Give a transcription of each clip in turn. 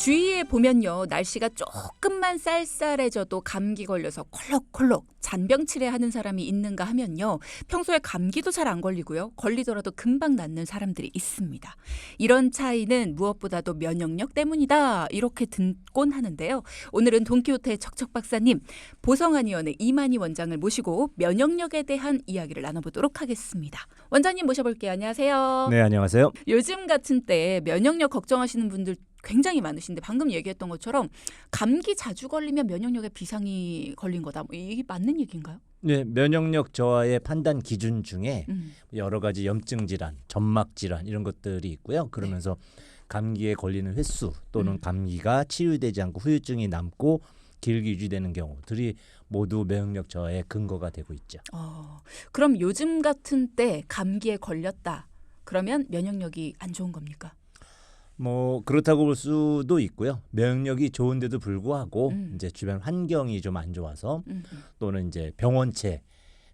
주위에 보면요, 날씨가 조금만 쌀쌀해져도 감기 걸려서 콜록콜록 잔병치레하는 사람이 있는가 하면요, 평소에 감기도 잘 안 걸리고요, 걸리더라도 금방 낫는 사람들이 있습니다. 이런 차이는 무엇보다도 면역력 때문이다, 이렇게 듣곤 하는데요. 오늘은 돈키호테의 척척 박사님, 보성한의원의 이만희 원장을 모시고 면역력에 대한 이야기를 나눠보도록 하겠습니다. 원장님 모셔볼게요. 안녕하세요. 네, 안녕하세요. 요즘 같은 때에 면역력 걱정하시는 분들 굉장히 많으신데, 방금 얘기했던 것처럼 감기 자주 걸리면 면역력에 비상이 걸린 거다, 뭐 이게 맞는 얘기인가요? 네, 면역력 저하의 판단 기준 중에 여러 가지 염증 질환, 점막 질환 이런 것들이 있고요. 그러면서 감기에 걸리는 횟수 또는 감기가 치유되지 않고 후유증이 남고 길게 유지되는 경우들이 모두 면역력 저하의 근거가 되고 있죠. 그럼 요즘 같은 때 감기에 걸렸다, 그러면 면역력이 안 좋은 겁니까? 뭐 그렇다고 볼 수도 있고요. 면역력이 좋은데도 불구하고 이제 주변 환경이 좀 안 좋아서 또는 이제 병원체,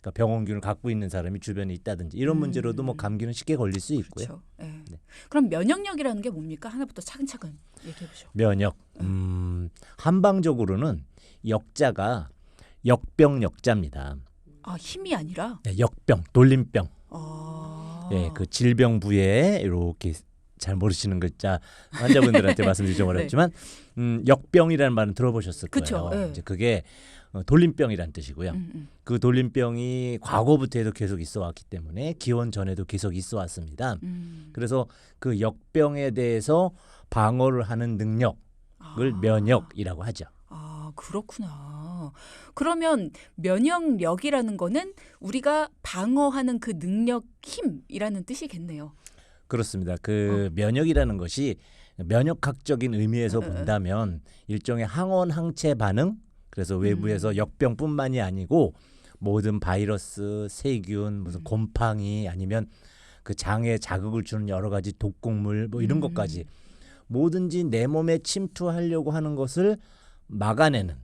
그러니까 병원균을 갖고 있는 사람이 주변에 있다든지 이런 문제로도 뭐 감기는 쉽게 걸릴 수 있고요. 그렇죠. 네. 그럼 면역력이라는 게 뭡니까? 하나부터 차근차근 얘기해 보죠. 면역, 한방적으로는 역자가 역병역자입니다. 힘이 아니라? 네, 역병, 돌림병. 네, 그 질병 부에 이렇게 잘 모르시는 글자 환자분들한테 말씀드리기 좀 어렵지만 역병이라는 말은 들어보셨을 거예요. 네. 이제 그게 돌림병이라는 뜻이고요. 그 돌림병이 과거부터도 계속 있어 왔기 때문에 기원 전에도 계속 있어 왔습니다. 그래서 그 역병에 대해서 방어를 하는 능력을 면역이라고 하죠. 그렇구나. 그러면 면역력이라는 거는 우리가 방어하는 그 능력, 힘이라는 뜻이겠네요. 그렇습니다. 그 면역이라는 것이 면역학적인 의미에서 본다면 일종의 항원 항체 반응, 그래서 외부에서 역병뿐만이 아니고 모든 바이러스, 세균, 무슨 곰팡이 아니면 그 장에 자극을 주는 여러 가지 독극물 뭐 이런 것까지 뭐든지 내 몸에 침투하려고 하는 것을 막아내는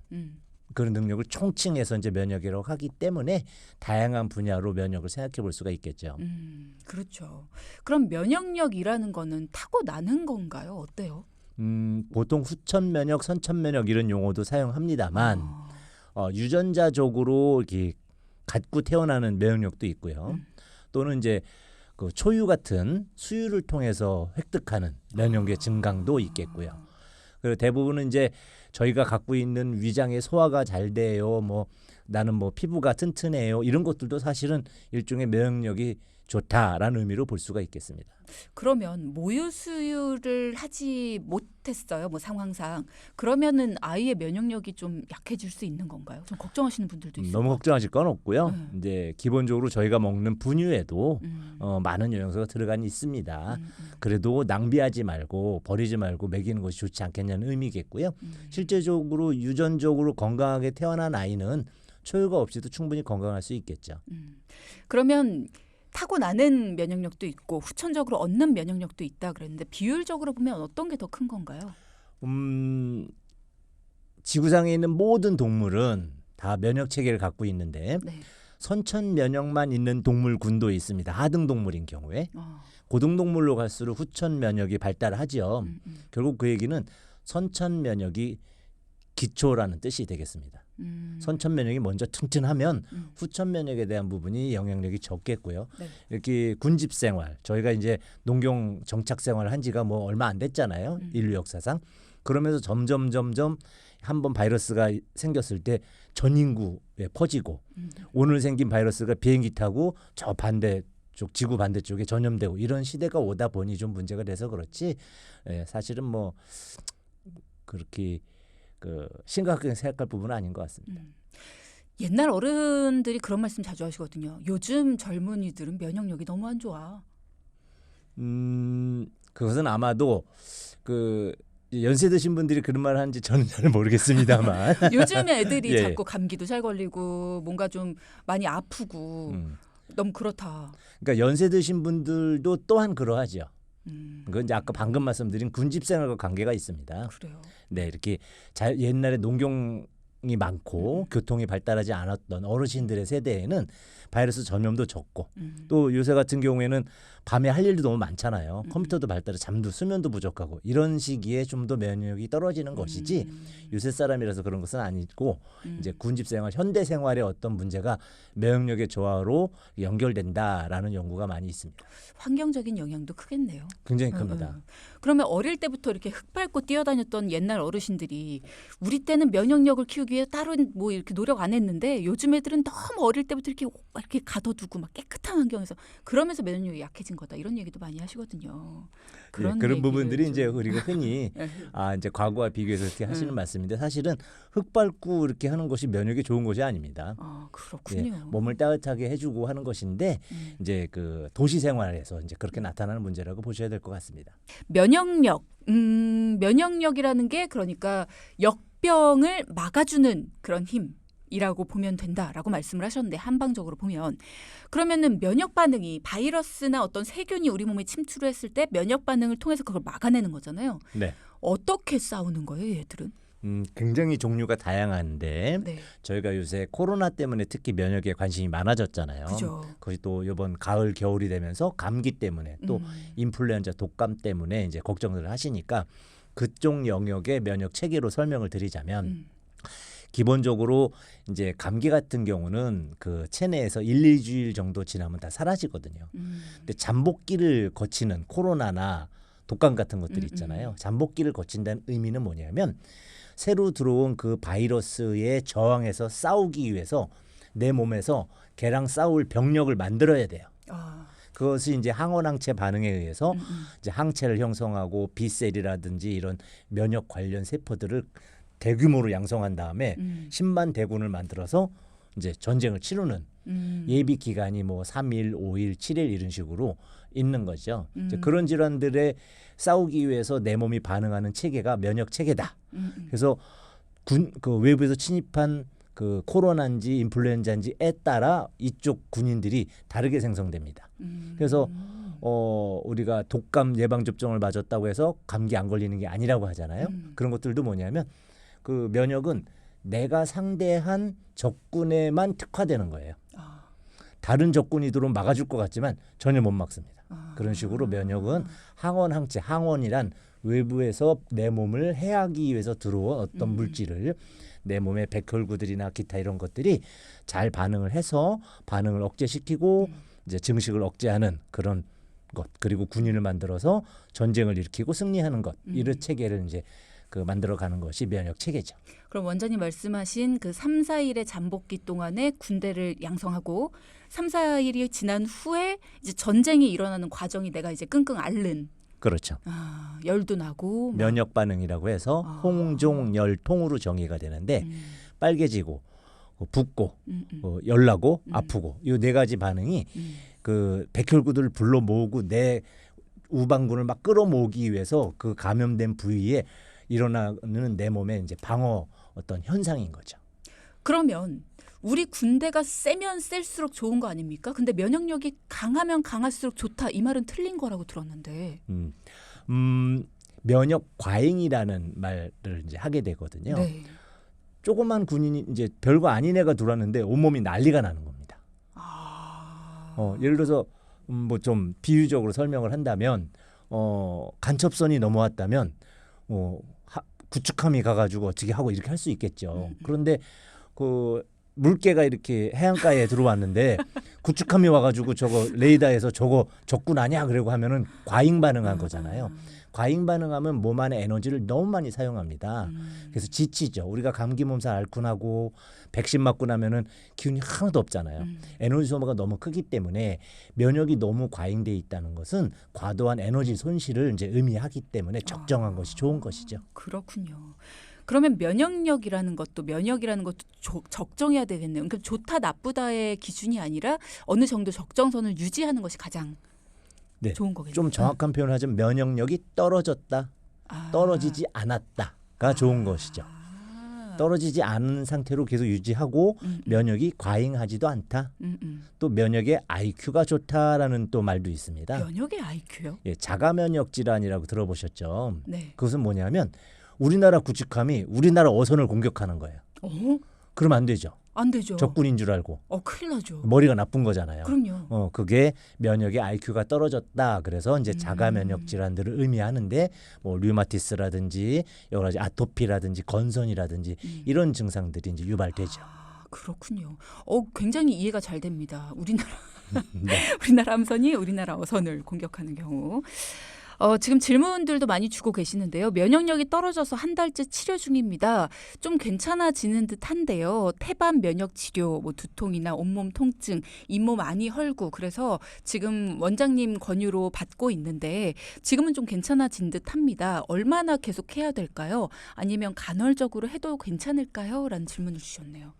그런 능력을 총칭해서 이제 면역이라고 하기 때문에 다양한 분야로 면역을 생각해 볼 수가 있겠죠. 그렇죠. 그럼 면역력이라는 거는 타고나는 건가요? 어때요? 보통 후천 면역, 선천 면역 이런 용어도 사용합니다만 유전자적으로 이렇게 갖고 태어나는 면역력도 있고요. 또는 이제 그 초유 같은 수유를 통해서 획득하는 면역력의 증강도 있겠고요. 그리고 대부분은 이제 저희가 갖고 있는 위장의 소화가 잘 돼요. 뭐 나는 뭐 피부가 튼튼해요. 이런 것들도 사실은 일종의 면역력이 좋다라는 의미로 볼 수가 있겠습니다. 그러면 모유 수유를 하지 못했어요, 뭐 상황상. 그러면은 아이의 면역력이 좀 약해질 수 있는 건가요? 좀 걱정하시는 분들도 있어요. 너무 걱정하실 건 없고요. 이제 기본적으로 저희가 먹는 분유에도 많은 영양소가 들어가 있습니다. 그래도 낭비하지 말고 버리지 말고 먹이는 것이 좋지 않겠냐는 의미겠고요. 실제적으로 유전적으로 건강하게 태어난 아이는 초유가 없이도 충분히 건강할 수 있겠죠. 그러면 타고나는 면역력도 있고 후천적으로 얻는 면역력도 있다 그랬는데, 비율적으로 보면 어떤 게 더 큰 건가요? 지구상에 있는 모든 동물은 다 면역 체계를 갖고 있는데 선천 면역만 있는 동물군도 있습니다. 하등 동물인 경우에 고등 동물로 갈수록 후천 면역이 발달하죠. 결국 그 얘기는 선천 면역이 기초라는 뜻이 되겠습니다. 선천 면역이 먼저 튼튼하면 후천 면역에 대한 부분이 영향력이 적겠고요. 이렇게 군집 생활, 저희가 이제 농경 정착 생활을 한 지가 뭐 얼마 안 됐잖아요. 인류 역사상. 그러면서 점점 한번 바이러스가 생겼을 때 전 인구에 퍼지고 오늘 생긴 바이러스가 비행기 타고 저 반대쪽 지구 반대쪽에 전염되고 이런 시대가 오다 보니 좀 문제가 돼서 그렇지, 사실은 뭐 그렇게 심각하게 생각할 부분은 아닌 것 같습니다. 옛날 어른들이 그런 말씀 자주 하시거든요. 요즘 젊은이들은 면역력이 너무 안 좋아. 그것은 아마도 그 연세 드신 분들이 그런 말을 하는지 저는 잘 모르겠습니다만 요즘 애들이 자꾸 감기도 잘 걸리고 뭔가 좀 많이 아프고 너무 그렇다. 그러니까 연세 드신 분들도 또한 그러하죠. 그건 이제 아까 방금 말씀드린 군집 생활과 관계가 있습니다. 그래요. 네, 이렇게 옛날에 농경 많고 교통이 발달하지 않았던 어르신들의 세대에는 바이러스 전염도 적고 또 요새 같은 경우에는 밤에 할 일도 너무 많잖아요. 컴퓨터도 발달해 잠도 수면도 부족하고 이런 시기에 좀 더 면역력이 떨어지는 것이지 요새 사람이라서 그런 것은 아니고 이제 군집 생활, 현대 생활의 어떤 문제가 면역력의 저하로 연결된다라는 연구가 많이 있습니다. 환경적인 영향도 크겠네요. 굉장히 큽니다. 그러면 어릴 때부터 이렇게 흙 밟고 뛰어다녔던 옛날 어르신들이 우리 때는 면역력을 키우기 위해 따로 뭐 이렇게 노력 안 했는데 요즘 애들은 너무 어릴 때부터 이렇게 가둬두고 막 깨끗한 환경에서 그러면서 면역력이 약해진 거다 이런 얘기도 많이 하시거든요. 그런 부분들이 이제 우리가 흔히 이제 과거와 비교해서 이렇게 하시는 말씀인데 사실은 흙 밟고 이렇게 하는 것이 면역에 좋은 것이 아닙니다. 그렇군요. 예, 몸을 따뜻하게 해주고 하는 것인데 이제 그 도시 생활에서 이제 그렇게 나타나는 문제라고 보셔야 될 것 같습니다. 면역력, 면역력이라는 게 그러니까 역병을 막아주는 그런 힘이라고 보면 된다라고 말씀을 하셨는데 한방적으로 보면 그러면은 면역 반응이 바이러스나 어떤 세균이 우리 몸에 침투를 했을 때 면역 반응을 통해서 그걸 막아내는 거잖아요. 네. 어떻게 싸우는 거예요, 얘들은? 굉장히 종류가 다양한데 네. 저희가 요새 코로나 때문에 특히 면역에 관심이 많아졌잖아요. 그죠. 그것이 또 이번 가을 겨울이 되면서 감기 때문에 또 인플루엔자 독감 때문에 이제 걱정을 하시니까 그쪽 영역의 면역 체계로 설명을 드리자면 기본적으로 이제 감기 같은 경우는 그 체내에서 1, 2주일 정도 지나면 다 사라지거든요. 근데 잠복기를 거치는 코로나나 독감 같은 것들이 있잖아요. 잠복기를 거친다는 의미는 뭐냐면 새로 들어온 그 바이러스에 저항해서 싸우기 위해서 내 몸에서 걔랑 싸울 병력을 만들어야 돼요. 그것이 이제 항원항체 반응에 의해서 이제 항체를 형성하고 B셀이라든지 이런 면역 관련 세포들을 대규모로 양성한 다음에 10만 대군을 만들어서 이제 전쟁을 치르는 예비 기간이 뭐 3일, 5일, 7일 이런 식으로 있는 거죠. 이제 그런 질환들에 싸우기 위해서 내 몸이 반응하는 체계가 면역 체계다. 그래서 그 외부에서 침입한 그 코로나인지 인플루엔자인지에 따라 이쪽 군인들이 다르게 생성됩니다. 그래서 우리가 독감 예방 접종을 맞았다고 해서 감기 안 걸리는 게 아니라고 하잖아요. 그런 것들도 뭐냐면 그 면역은 내가 상대한 적군에만 특화되는 거예요. 다른 적군이 들어오면 막아줄 것 같지만 전혀 못 막습니다. 그런 식으로 면역은 항원, 항체, 항원이란 외부에서 내 몸을 해하기 위해서 들어온 어떤 물질을 내 몸의 백혈구들이나 기타 이런 것들이 잘 반응을 해서 반응을 억제시키고 이제 증식을 억제하는 그런 것 그리고 군인을 만들어서 전쟁을 일으키고 승리하는 것 이런 체계를 이제 그 만들어가는 것이 면역 체계죠. 그럼 원장님 말씀하신 그 3, 4일의 잠복기 동안에 군대를 양성하고 3, 4일이 지난 후에 이제 전쟁이 일어나는 과정이 내가 이제 끙끙 앓는. 그렇죠. 열도 나고 면역 반응이라고 해서 홍종열통으로 정의가 되는데 빨개지고 붓고 열나고 아프고 이 네 가지 반응이 그 백혈구들을 불러 모으고 내 우방군을 막 끌어모으기 위해서 그 감염된 부위에 일어나는 내 몸의 이제 방어 어떤 현상인 거죠. 그러면 우리 군대가 세면 셀수록 좋은 거 아닙니까? 근데 면역력이 강하면 강할수록 좋다 이 말은 틀린 거라고 들었는데. 면역 과잉이라는 말을 이제 하게 되거든요. 네. 조그만 군인이 이제 별거 아닌 애가 들어왔는데 온몸이 난리가 나는 겁니다. 예를 들어서 뭐 좀 비유적으로 설명을 한다면 간첩선이 넘어왔다면 구축함이 가가지고 어떻게 하고 이렇게 할 수 있겠죠. 그런데 그 물개가 이렇게 해안가에 들어왔는데 구축함이 와가지고 저거 레이더에서 저거 적군 아니야 그러고 하면은 과잉 반응한 거잖아요. 과잉 반응하면 몸 안에 에너지를 너무 많이 사용합니다. 그래서 지치죠. 우리가 감기 몸살 앓고 나고 백신 맞고 나면은 기운이 하나도 없잖아요. 에너지 소모가 너무 크기 때문에 면역이 너무 과잉돼 있다는 것은 과도한 에너지 손실을 이제 의미하기 때문에 적정한 것이 좋은 것이죠. 그렇군요. 그러면 면역이라는 것도 적정해야 되겠네요. 그러니까 좋다 나쁘다의 기준이 아니라 어느 정도 적정선을 유지하는 것이 가장 좋은 거겠네요. 좀 정확한 표현을 하자면 면역력이 떨어졌다, 떨어지지 않았다가 좋은 것이죠. 떨어지지 않은 상태로 계속 유지하고 면역이 과잉하지도 않다. 또 면역의 IQ가 좋다라는 또 말도 있습니다. 면역의 IQ요? 예, 자가 면역 질환이라고 들어보셨죠? 네. 그것은 뭐냐면 우리나라 구축함이 우리나라 어선을 공격하는 거예요. 어? 그러면 안 되죠. 안 되죠. 적군인 줄 알고. 큰일 나죠. 머리가 나쁜 거잖아요. 그럼요. 그게 면역의 IQ가 떨어졌다. 그래서 이제 자가 면역 질환들을 의미하는데 뭐 류마티스라든지 여러 가지 아토피라든지 건선이라든지 이런 증상들이 이제 유발되죠. 그렇군요. 굉장히 이해가 잘 됩니다. 우리나라 네. 우리나라 함선이 우리나라 어선을 공격하는 경우. 지금 질문들도 많이 주고 계시는데요. 면역력이 떨어져서 한 달째 치료 중입니다. 좀 괜찮아지는 듯한데요. 태반 면역 치료, 뭐 두통이나 온몸 통증, 잇몸 많이 헐고 그래서 지금 원장님 권유로 받고 있는데 지금은 좀 괜찮아진 듯합니다. 얼마나 계속 해야 될까요? 아니면 간헐적으로 해도 괜찮을까요? 라는 질문을 주셨네요.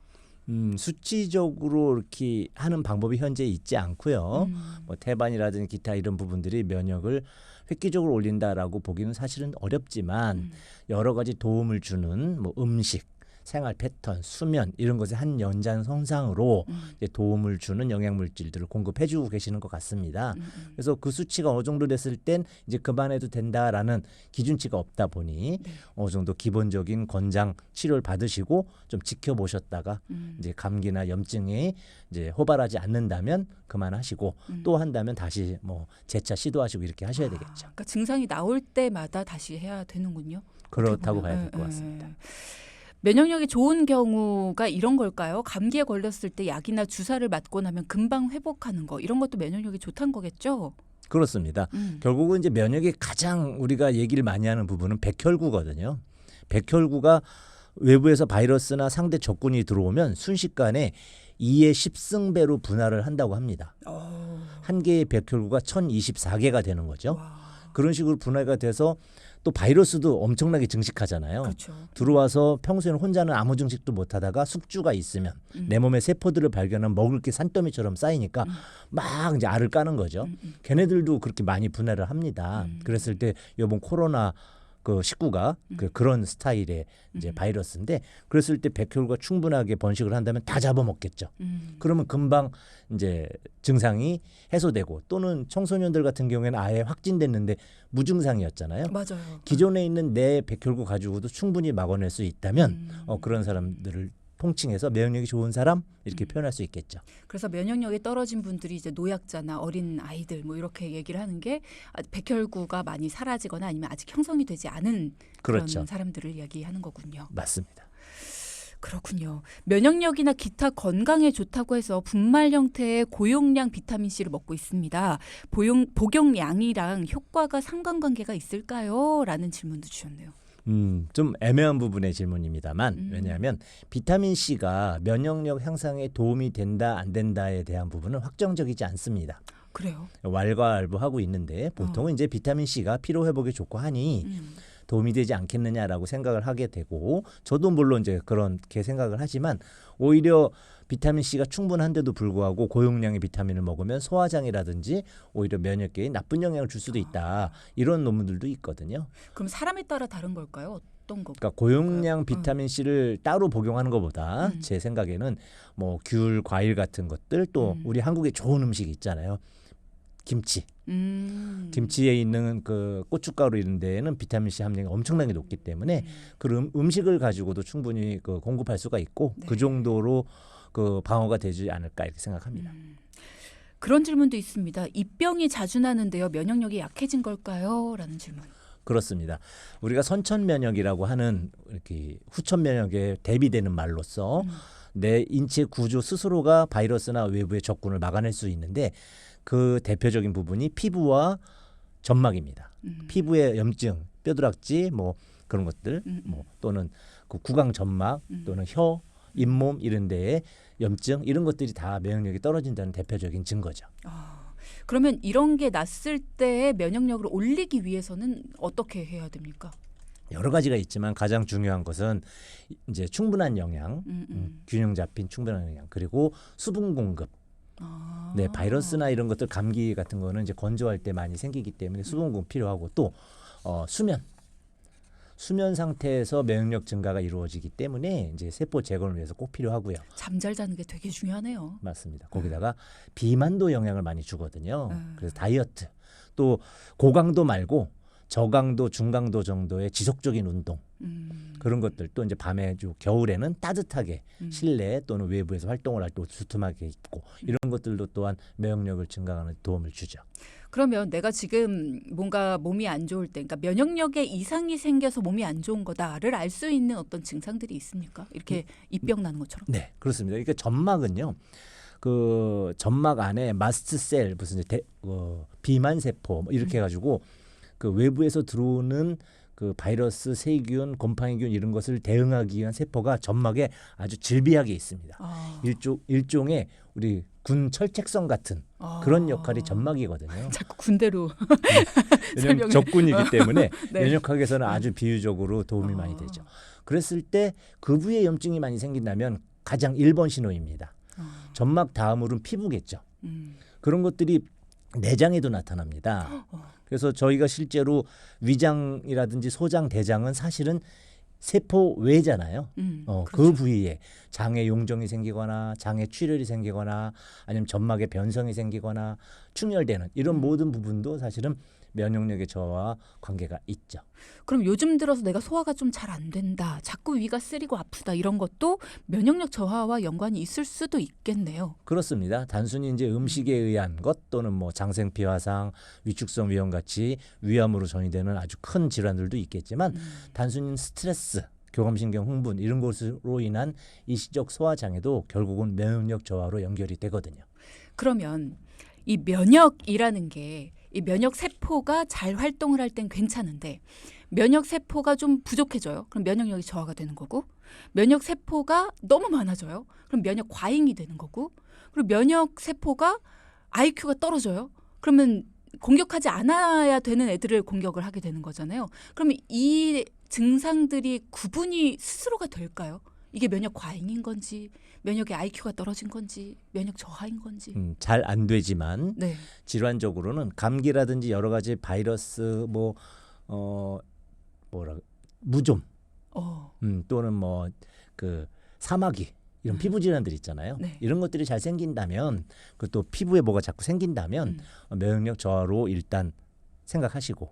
수치적으로 이렇게 하는 방법이 현재 있지 않고요. 뭐 태반이라든지 기타 이런 부분들이 면역을 획기적으로 올린다라고 보기는 사실은 어렵지만 여러 가지 도움을 주는 뭐 음식, 생활 패턴, 수면 이런 것의 한 연장선상으로 이제 도움을 주는 영양물질들을 공급해주고 계시는 것 같습니다. 그래서 그 수치가 어느 정도 됐을 땐 이제 그만해도 된다라는 기준치가 없다 보니 어느 정도 기본적인 권장 치료를 받으시고 좀 지켜보셨다가 이제 감기나 염증이 이제 호발하지 않는다면 그만하시고 또 한다면 다시 뭐 재차 시도하시고 이렇게 하셔야 되겠죠. 그러니까 증상이 나올 때마다 다시 해야 되는군요. 그렇다고 봐야 될 것 같습니다. 면역력이 좋은 경우가 이런 걸까요? 감기에 걸렸을 때 약이나 주사를 맞고 나면 금방 회복하는 거 이런 것도 면역력이 좋다는 거겠죠? 그렇습니다. 결국은 이제 면역이 가장 우리가 얘기를 많이 하는 부분은 백혈구거든요. 백혈구가 외부에서 바이러스나 상대 적군이 들어오면 순식간에 2의 10승배로 분할을 한다고 합니다. 한 개의 백혈구가 1024개가 되는 거죠. 와. 그런 식으로 분할가 돼서 또 바이러스도 엄청나게 증식하잖아요. 그렇죠. 들어와서 평소에는 혼자는 아무 증식도 못하다가 숙주가 있으면 내 몸의 세포들을 발견하면 먹을 게 산더미처럼 쌓이니까 막 이제 알을 까는 거죠. 걔네들도 그렇게 많이 분할을 합니다. 그랬을 때 이번 코로나 그 19가 그런 스타일의 이제 바이러스인데 그랬을 때 백혈구가 충분하게 번식을 한다면 다 잡아먹겠죠. 그러면 금방 이제 증상이 해소되고 또는 청소년들 같은 경우에는 아예 확진됐는데 무증상이었잖아요. 맞아요. 기존에 있는 내 백혈구 가지고도 충분히 막아낼 수 있다면 그런 사람들을 통칭해서 면역력이 좋은 사람 이렇게 표현할 수 있겠죠. 그래서 면역력이 떨어진 분들이 이제 노약자나 어린 아이들 뭐 이렇게 얘기를 하는 게 백혈구가 많이 사라지거나 아니면 아직 형성이 되지 않은 그렇죠. 그런 사람들을 이야기하는 거군요. 맞습니다. 그렇군요. 면역력이나 기타 건강에 좋다고 해서 분말 형태의 고용량 비타민 C를 먹고 있습니다. 복용량이랑 효과가 상관관계가 있을까요? 라는 질문도 주셨네요. 좀 애매한 부분의 질문입니다만 왜냐하면 비타민 C가 면역력 향상에 도움이 된다 안 된다에 대한 부분은 확정적이지 않습니다. 그래요? 왈가왈부하고 있는데 보통은 이제 비타민 C가 피로 회복에 좋고 하니 도움이 되지 않겠느냐라고 생각을 하게 되고 저도 물론 이제 그렇게 생각을 하지만 오히려 비타민 C가 충분한데도 불구하고 고용량의 비타민을 먹으면 소화장이라든지 오히려 면역계에 나쁜 영향을 줄 수도 있다. 이런 논문들도 있거든요. 그럼 사람에 따라 다른 걸까요? 어떤 거? 그러니까 고용량 비타민 C를 따로 복용하는 것보다 제 생각에는 뭐 귤, 과일 같은 것들 또 우리 한국에 좋은 음식 있잖아요. 김치. 김치에 있는 그 고춧가루 이런 데에는 비타민 C 함량이 엄청나게 높기 때문에 그 음식을 가지고도 충분히 그 공급할 수가 있고 그 정도로 그 방어가 되지 않을까 이렇게 생각합니다. 그런 질문도 있습니다. 입병이 자주 나는데요. 면역력이 약해진 걸까요? 라는 질문. 그렇습니다. 우리가 선천 면역이라고 하는 이렇게 후천 면역에 대비되는 말로써 내 인체 구조 스스로가 바이러스나 외부의 적군을 막아낼 수 있는데 그 대표적인 부분이 피부와 점막입니다. 피부의 염증, 뼈두락지 뭐 그런 것들 뭐 또는 그 구강 점막 또는 혀, 잇몸 이런 데에 염증 이런 것들이 다 면역력이 떨어진다는 대표적인 증거죠. 그러면 이런 게 났을 때의 면역력을 올리기 위해서는 어떻게 해야 됩니까? 여러 가지가 있지만 가장 중요한 것은 이제 충분한 영양, 균형 잡힌 충분한 영양 그리고 수분 공급. 네, 바이러스나 이런 것들 감기 같은 거는 이제 건조할 때 많이 생기기 때문에 수분 공급 필요하고 또 수면 상태에서 면역력 증가가 이루어지기 때문에 이제 세포 제거를 위해서 꼭 필요하고요. 잠 잘 자는 게 되게 중요하네요. 맞습니다. 거기다가 비만도 영향을 많이 주거든요. 그래서 다이어트 또 고강도 말고 저강도, 중강도 정도의 지속적인 운동 그런 것들 또 이제 밤에 겨울에는 따뜻하게 실내 또는 외부에서 활동을 할 때 두툼하게 입고 이런 것들도 또한 면역력을 증강하는 도움을 주죠. 그러면 내가 지금 뭔가 몸이 안 좋을 때, 그러니까 면역력에 이상이 생겨서 몸이 안 좋은 거다를 알 수 있는 어떤 증상들이 있습니까? 이렇게 입병 나는 것처럼. 네, 그렇습니다. 그러니까 점막은요. 그 점막 안에 마스트셀 무슨 비만 세포 이렇게 해가지고 그 외부에서 들어오는 그 바이러스, 세균, 곰팡이균 이런 것을 대응하기 위한 세포가 점막에 아주 질비하게 있습니다. 일종의 우리 군 철책성 같은 그런 역할이 점막이거든요. 자꾸 군대로 왜냐하면 적군이기 때문에 네. 면역학에서는 아주 비유적으로 도움이 많이 되죠. 그랬을 때 그 부위에 염증이 많이 생긴다면 가장 1번 신호입니다. 점막 다음으로는 피부겠죠. 그런 것들이 내장에도 나타납니다. 그래서 저희가 실제로 위장이라든지 소장, 대장은 사실은 세포 외잖아요. 그렇죠. 그 부위에 장에 용종이 생기거나 장에 출혈이 생기거나 아니면 점막에 변성이 생기거나 충혈되는 이런 모든 부분도 사실은 면역력의 저하와 관계가 있죠. 그럼 요즘 들어서 내가 소화가 좀 잘 안 된다, 자꾸 위가 쓰리고 아프다 이런 것도 면역력 저하와 연관이 있을 수도 있겠네요. 그렇습니다. 단순히 이제 음식에 의한 것 또는 뭐 장생피 화상, 위축성 위염 같이 위암으로 전이되는 아주 큰 질환들도 있겠지만 단순히 스트레스, 교감신경 흥분 이런 것으로 인한 일시적 소화 장애도 결국은 면역력 저하로 연결이 되거든요. 그러면 이 면역이라는 게 이 면역 세포가 잘 활동을 할 땐 괜찮은데 면역 세포가 좀 부족해져요. 그럼 면역력이 저하가 되는 거고, 면역 세포가 너무 많아져요. 그럼 면역 과잉이 되는 거고, 그리고 면역 세포가 IQ가 떨어져요. 그러면 공격하지 않아야 되는 애들을 공격을 하게 되는 거잖아요. 그러면 이 증상들이 구분이 스스로가 될까요? 이게 면역 과잉인 건지, 면역의 IQ가 떨어진 건지, 면역 저하인 건지. 잘 안 되지만 네. 질환적으로는 감기라든지 여러 가지 바이러스 무좀 또는 뭐 그 사마귀 이런 피부 질환들 있잖아요. 네. 이런 것들이 잘 생긴다면 그또 피부에 뭐가 자꾸 생긴다면 면역력 저하로 일단 생각하시고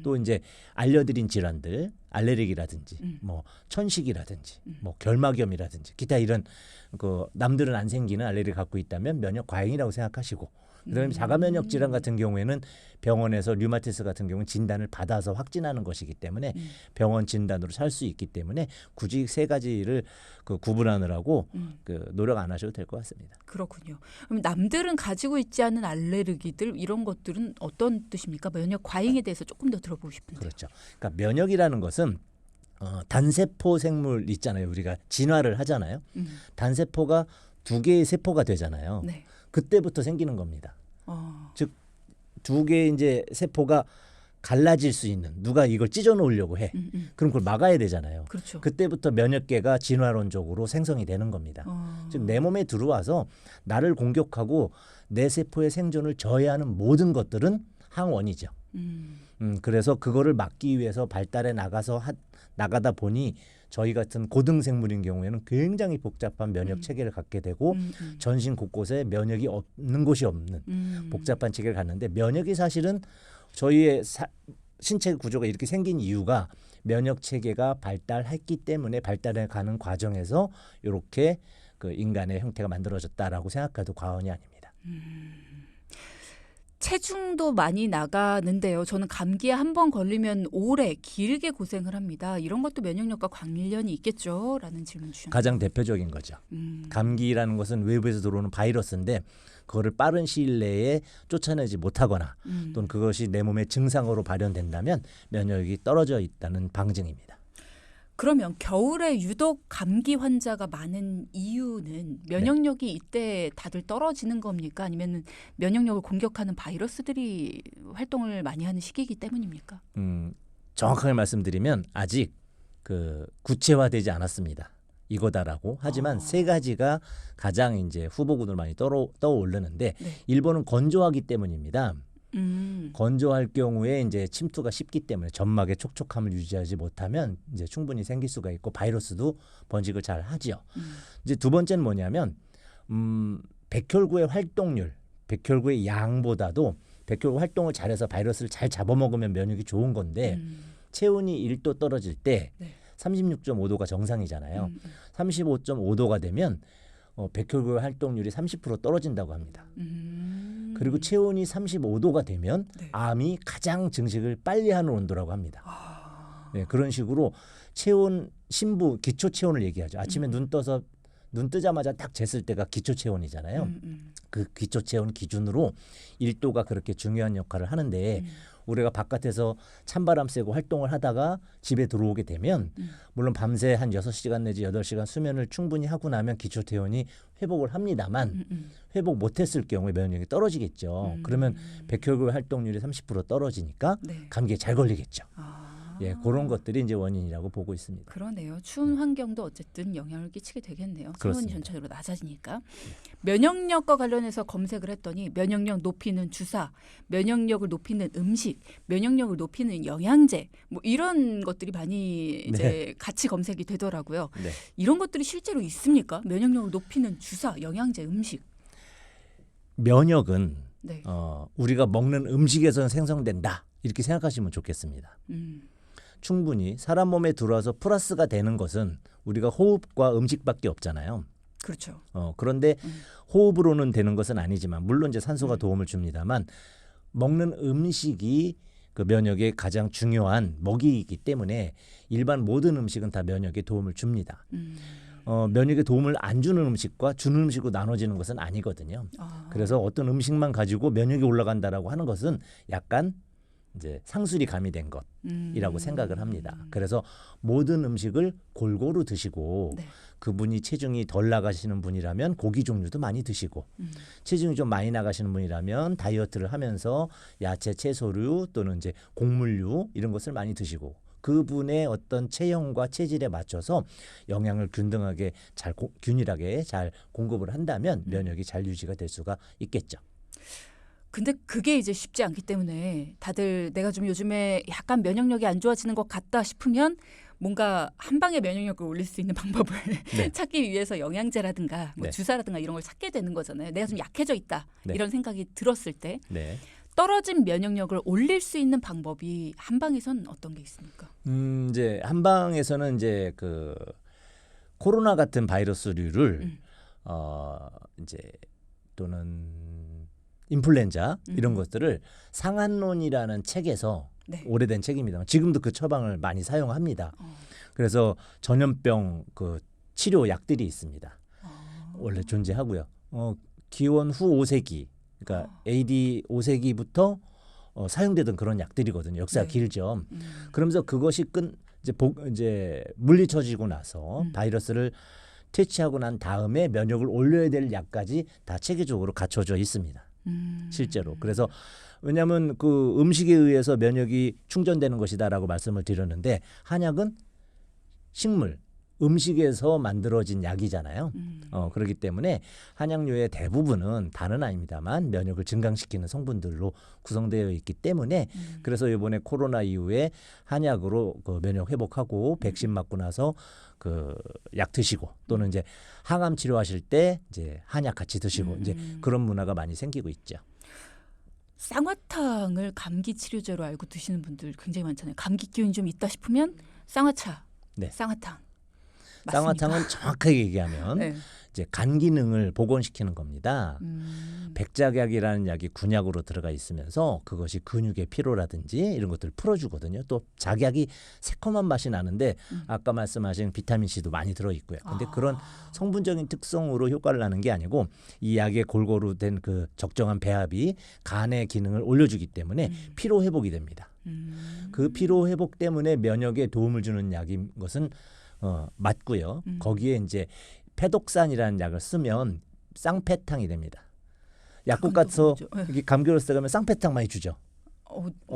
또 이제 알려드린 질환들 알레르기라든지 뭐 천식이라든지 뭐 결막염이라든지 기타 이런 그 남들은 안 생기는 알레르기 갖고 있다면 면역 과잉이라고 생각하시고 그다음에 자가 면역 질환 같은 경우에는 병원에서 류마티스 같은 경우는 진단을 받아서 확진하는 것이기 때문에 병원 진단으로 살 수 있기 때문에 굳이 세 가지를 그 구분하느라고 그 노력 안 하셔도 될 것 같습니다. 그렇군요. 그럼 남들은 가지고 있지 않은 알레르기들 이런 것들은 어떤 뜻입니까? 면역 과잉에 대해서 조금 더 들어보고 싶은데요. 그렇죠. 그러니까 면역이라는 것은 단세포 생물 있잖아요. 우리가 진화를 하잖아요. 단세포가 2개의 세포가 되잖아요. 네. 그때부터 생기는 겁니다. 즉 2개의 이제 세포가 갈라질 수 있는 누가 이걸 찢어 놓으려고 해. 그럼 그걸 막아야 되잖아요. 그렇죠. 그때부터 면역계가 진화론적으로 생성이 되는 겁니다. 즉 내 몸에 들어와서 나를 공격하고 내 세포의 생존을 저해하는 모든 것들은 항원이죠. 그래서 그거를 막기 위해서 발달해 나가다 보니 저희 같은 고등 생물인 경우에는 굉장히 복잡한 면역 체계를 갖게 되고 전신 곳곳에 면역이 없는 곳이 없는 복잡한 체계를 갖는데 면역이 사실은 저희의 신체 구조가 이렇게 생긴 이유가 면역 체계가 발달했기 때문에 발달해 가는 과정에서 이렇게 그 인간의 형태가 만들어졌다라고 생각해도 과언이 아닙니다. 체중도 많이 나가는데요. 저는 감기에 한 번 걸리면 오래 길게 고생을 합니다. 이런 것도 면역력과 관련이 있겠죠? 라는 질문 주셨네요. 가장 대표적인 거죠. 감기라는 것은 외부에서 들어오는 바이러스인데 그거를 빠른 시일 내에 쫓아내지 못하거나 또는 그것이 내 몸의 증상으로 발현된다면 면역력이 떨어져 있다는 방증입니다. 그러면 겨울에 유독 감기 환자가 많은 이유는 면역력이 이때 다들 떨어지는 겁니까? 아니면 면역력을 공격하는 바이러스들이 활동을 많이 하는 시기이기 때문입니까? 정확하게 말씀드리면 아직 그 구체화되지 않았습니다. 이거다라고 하지만 세 가지가 가장 이제 후보군으로 많이 떠오르는데 네. 일본은 건조하기 때문입니다. 건조할 경우에 이제 침투가 쉽기 때문에 점막의 촉촉함을 유지하지 못하면 이제 충분히 생길 수가 있고 바이러스도 번식을 잘 하지요. 이제 두 번째는 뭐냐면 백혈구의 활동률, 백혈구의 양보다도 백혈구 활동을 잘해서 바이러스를 잘 잡아먹으면 면역이 좋은 건데 체온이 1도 떨어질 때 네. 36.5도가 정상이잖아요. 35.5도가 되면 백혈구의 활동률이 30% 떨어진다고 합니다. 그리고 체온이 35도가 되면 네. 암이 가장 증식을 빨리 하는 온도라고 합니다. 네, 그런 식으로 체온, 심부, 기초 체온을 얘기하죠. 아침에 눈 뜨자마자 딱 쟀을 때가 기초 체온이잖아요. 그 기초 체온 기준으로 1도가 그렇게 중요한 역할을 하는데 우리가 바깥에서 찬바람 쐬고 활동을 하다가 집에 들어오게 되면 물론 밤새 한 6시간 내지 8시간 수면을 충분히 하고 나면 기초 체온이 회복을 합니다만 회복 못했을 경우에 면역력이 떨어지겠죠. 그러면 백혈구의 활동률이 30% 떨어지니까 네. 감기에 잘 걸리겠죠. 아. 예, 그런 것들이 이제 원인이라고 보고 있습니다. 그러네요. 추운 환경도 어쨌든 영향을 끼치게 되겠네요. 수온이 그렇습니다. 전체적으로 낮아지니까. 면역력과 관련해서 검색을 했더니 면역력 높이는 주사, 면역력을 높이는 음식, 면역력을 높이는 영양제 뭐 이런 것들이 많이 이제 같이 검색이 되더라고요. 네. 이런 것들이 실제로 있습니까? 면역력을 높이는 주사, 영양제, 음식. 면역은 네. 우리가 먹는 음식에서 생성된다. 이렇게 생각하시면 좋겠습니다. 충분히 사람 몸에 들어와서 플러스가 되는 것은 우리가 호흡과 음식밖에 없잖아요. 그렇죠. 그런데 호흡으로는 되는 것은 아니지만 물론 이제 산소가 도움을 줍니다만 먹는 음식이 그 면역의 가장 중요한 먹이이기 때문에 일반 모든 음식은 다 면역에 도움을 줍니다. 면역에 도움을 안 주는 음식과 주는 음식으로 나눠지는 것은 아니거든요. 그래서 어떤 음식만 가지고 면역이 올라간다라고 하는 것은 약간 이제 상술이 가미된 것이라고 생각을 합니다. 그래서 모든 음식을 골고루 드시고 네. 그분이 체중이 덜 나가시는 분이라면 고기 종류도 많이 드시고 체중이 좀 많이 나가시는 분이라면 다이어트를 하면서 야채, 채소류 또는 이제 곡물류 이런 것을 많이 드시고 그분의 어떤 체형과 체질에 맞춰서 영양을 균등하게 균일하게 잘 공급을 한다면 면역이 잘 유지가 될 수가 있겠죠. 근데 그게 이제 쉽지 않기 때문에 다들 내가 좀 요즘에 약간 면역력이 안 좋아지는 것 같다 싶으면 뭔가 한 방에 면역력을 올릴 수 있는 방법을 네. 찾기 위해서 영양제라든가 뭐 네. 주사라든가 이런 걸 찾게 되는 거잖아요. 내가 좀 약해져 있다. 네. 이런 생각이 들었을 때 네. 떨어진 면역력을 올릴 수 있는 방법이 한방에선 어떤 게 있습니까? 이제 한방에서는 이제 그 코로나 같은 바이러스류를 이제 또는 인플루엔자 이런 것들을 상한론이라는 책에서 네. 오래된 책입니다만 지금도 그 처방을 많이 사용합니다. 그래서 전염병 그 치료 약들이 있습니다. 원래 존재하고요. 기원 후 5세기 그러니까 AD 5세기부터 사용되던 그런 약들이거든요. 역사가 네. 길죠. 그러면서 그것이 이제 물리쳐지고 나서 바이러스를 퇴치하고 난 다음에 면역을 올려야 될 약까지 다 체계적으로 갖춰져 있습니다. 실제로. 그래서 왜냐하면 그 음식에 의해서 면역이 충전되는 것이다라고 말씀을 드렸는데 한약은 식물, 음식에서 만들어진 약이잖아요. 그렇기 때문에 한약류의 대부분은 다는 아닙니다만 면역을 증강시키는 성분들로 구성되어 있기 때문에 그래서 이번에 코로나 이후에 한약으로 그 면역 회복하고 백신 맞고 나서 그 약 드시고 또는 이제 항암 치료하실 때 이제 한약 같이 드시고 이제 그런 문화가 많이 생기고 있죠. 쌍화탕을 감기 치료제로 알고 드시는 분들 굉장히 많잖아요. 감기 기운이 좀 있다 싶으면 쌍화차, 네. 쌍화탕. 쌍화탕은 정확하게 얘기하면 네. 이제 간 기능을 복원시키는 겁니다. 백작약이라는 약이 군약으로 들어가 있으면서 그것이 근육의 피로라든지 이런 것들을 풀어주거든요. 또 작약이 새콤한 맛이 나는데 아까 말씀하신 비타민 C도 많이 들어있고요. 근데 그런 성분적인 특성으로 효과를 나는 게 아니고 이 약에 골고루 된 그 적정한 배합이 간의 기능을 올려주기 때문에 피로 회복이 됩니다. 그 피로 회복 때문에 면역에 도움을 주는 약인 것은 맞고요. 거기에 이제 페독산이라는 약을 쓰면 쌍패탕이 됩니다. 약국 가서 네. 감기 걸렸을 때 가면 쌍패탕 많이 주죠.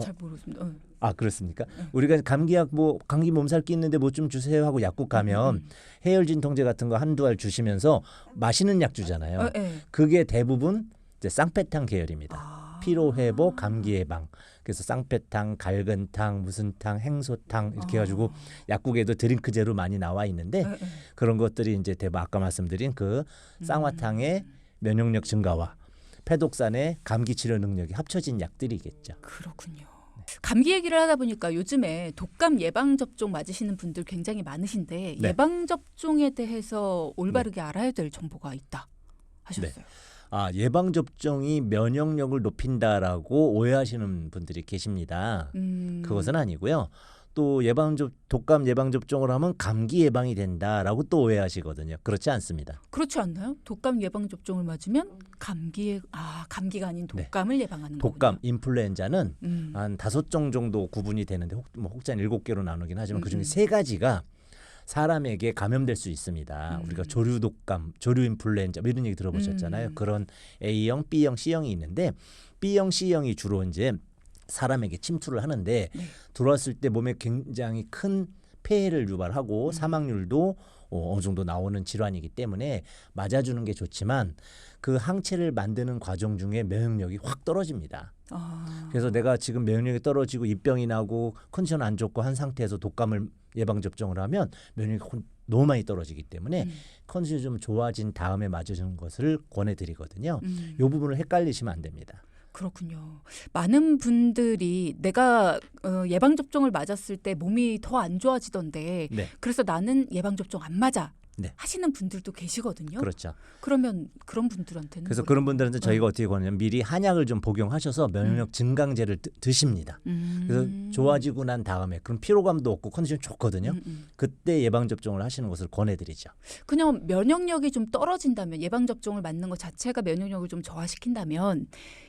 잘 모르겠습니다. 아 그렇습니까? 우리가 감기약 뭐 감기 몸살기 있는데 뭐 좀 주세요 하고 약국 가면 해열진 통제 같은 거 한두 알 주시면서 마시는 약 주잖아요. 그게 대부분 이제 쌍패탕 계열입니다. 피로 회복, 감기 예방. 그래서 쌍패탕, 갈근탕, 무슨 탕, 행소탕 이렇게 해가지고 약국에도 드링크제로 많이 나와 있는데 그런 것들이 이제 대부분 아까 말씀드린 그 쌍화탕의 면역력 증가와 페독산의 감기 치료 능력이 합쳐진 약들이겠죠. 그렇군요. 네. 감기 얘기를 하다 보니까 요즘에 독감 예방 접종 맞으시는 분들 굉장히 많으신데 네. 예방 접종에 대해서 올바르게 알아야 될 정보가 있다 하셨어요. 예방 접종이 면역력을 높인다라고 오해하시는 분들이 계십니다. 그것은 아니고요. 또 독감 예방 접종을 하면 감기 예방이 된다라고 또 오해하시거든요. 그렇지 않습니다. 그렇지 않나요? 독감 예방 접종을 맞으면 감기가 아닌 독감을 예방하는 독감, 거군요. 인플루엔자는 한 5종 정도 구분이 되는데 혹자 7개로 나누긴 하지만 그중에 3가지가 사람에게 감염될 수 있습니다. 우리가 조류 독감, 조류 인플루엔자 뭐 이런 얘기 들어보셨잖아요. 그런 A형, B형, C형이 있는데 B형, C형이 주로 이제 사람에게 침투를 하는데 들어왔을 때 몸에 굉장히 큰 폐해를 유발하고 사망률도 어느 정도 나오는 질환이기 때문에 맞아주는 게 좋지만 그 항체를 만드는 과정 중에 면역력이 확 떨어집니다. 그래서 내가 지금 면역력이 떨어지고 입병이 나고 컨디션 안 좋고 한 상태에서 독감을 예방 접종을 하면 면역력이 너무 많이 떨어지기 때문에 컨디션이 좀 좋아진 다음에 맞으시는 것을 권해드리거든요. 이 부분을 헷갈리시면 안 됩니다. 그렇군요. 많은 분들이 내가 예방 접종을 맞았을 때 몸이 더 안 좋아지던데 그래서 나는 예방 접종 안 맞아. 하시는 분들도 계시거든요. 그렇죠. 그러면 그런 분들한테는 그래서 그런 분들한테 저희가 어떻게 권하냐면 미리 한약을 좀 복용하셔서 면역력 증강제를 드십니다. 그래서 좋아지고 난 다음에 그럼 피로감도 없고 컨디션이 좋거든요. 그때 예방 접종을 하시는 것을 권해드리죠. 그냥 면역력이 좀 떨어진다면 예방 접종을 맞는 것 자체가 면역력을 좀 저하시킨다면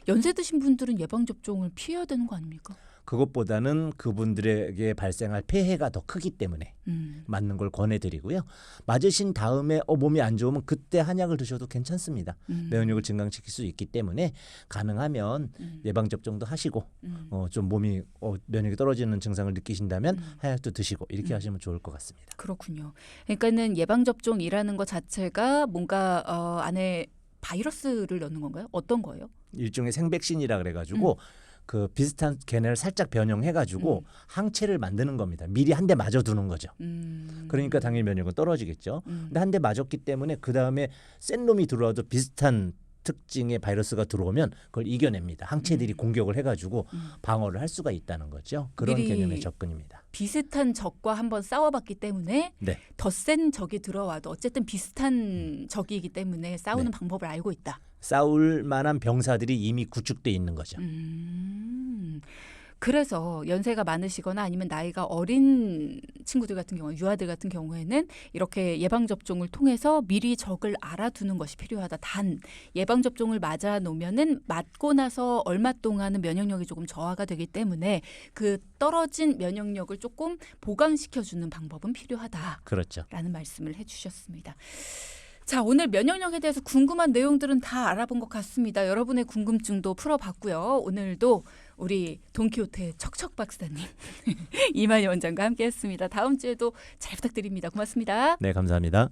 연세 드신 분들은 예방 접종을 피해야 되는 거 아닙니까? 그것보다는 그분들에게 발생할 폐해가 더 크기 때문에 맞는 걸 권해드리고요. 맞으신 다음에 몸이 안 좋으면 그때 한약을 드셔도 괜찮습니다. 면역력을 증강시킬 수 있기 때문에 가능하면 예방접종도 하시고 좀 몸이 면역이 떨어지는 증상을 느끼신다면 한약도 드시고 이렇게 하시면 좋을 것 같습니다. 그렇군요. 그러니까는 예방접종이라는 것 자체가 뭔가 안에 바이러스를 넣는 건가요? 어떤 거예요? 일종의 생백신이라 그래가지고 그 비슷한 걔네를 살짝 변형해가지고 항체를 만드는 겁니다. 미리 한 대 맞아두는 거죠. 그러니까 당연히 면역은 떨어지겠죠. 근데 한 대 맞았기 때문에 그 다음에 센 놈이 들어와도 비슷한 특징의 바이러스가 들어오면 그걸 이겨냅니다. 항체들이 공격을 해가지고 방어를 할 수가 있다는 거죠. 그런 개념의 접근입니다. 비슷한 적과 한번 싸워봤기 때문에 더 센 적이 들어와도 어쨌든 비슷한 적이기 때문에 싸우는 방법을 알고 있다. 싸울 만한 병사들이 이미 구축돼 있는 거죠. 그래서 연세가 많으시거나 아니면 나이가 어린 친구들 같은 경우, 유아들 같은 경우에는 이렇게 예방접종을 통해서 미리 적을 알아두는 것이 필요하다. 단 예방접종을 맞아 놓으면은 맞고 나서 얼마 동안은 면역력이 조금 저하가 되기 때문에 그 떨어진 면역력을 조금 보강시켜주는 방법은 필요하다. 그렇죠. 라는 말씀을 해주셨습니다. 자, 오늘 면역력에 대해서 궁금한 내용들은 다 알아본 것 같습니다. 여러분의 궁금증도 풀어봤고요. 오늘도 우리 돈키호테의 척척 박사님 이만희 원장과 함께했습니다. 다음 주에도 잘 부탁드립니다. 고맙습니다. 네, 감사합니다.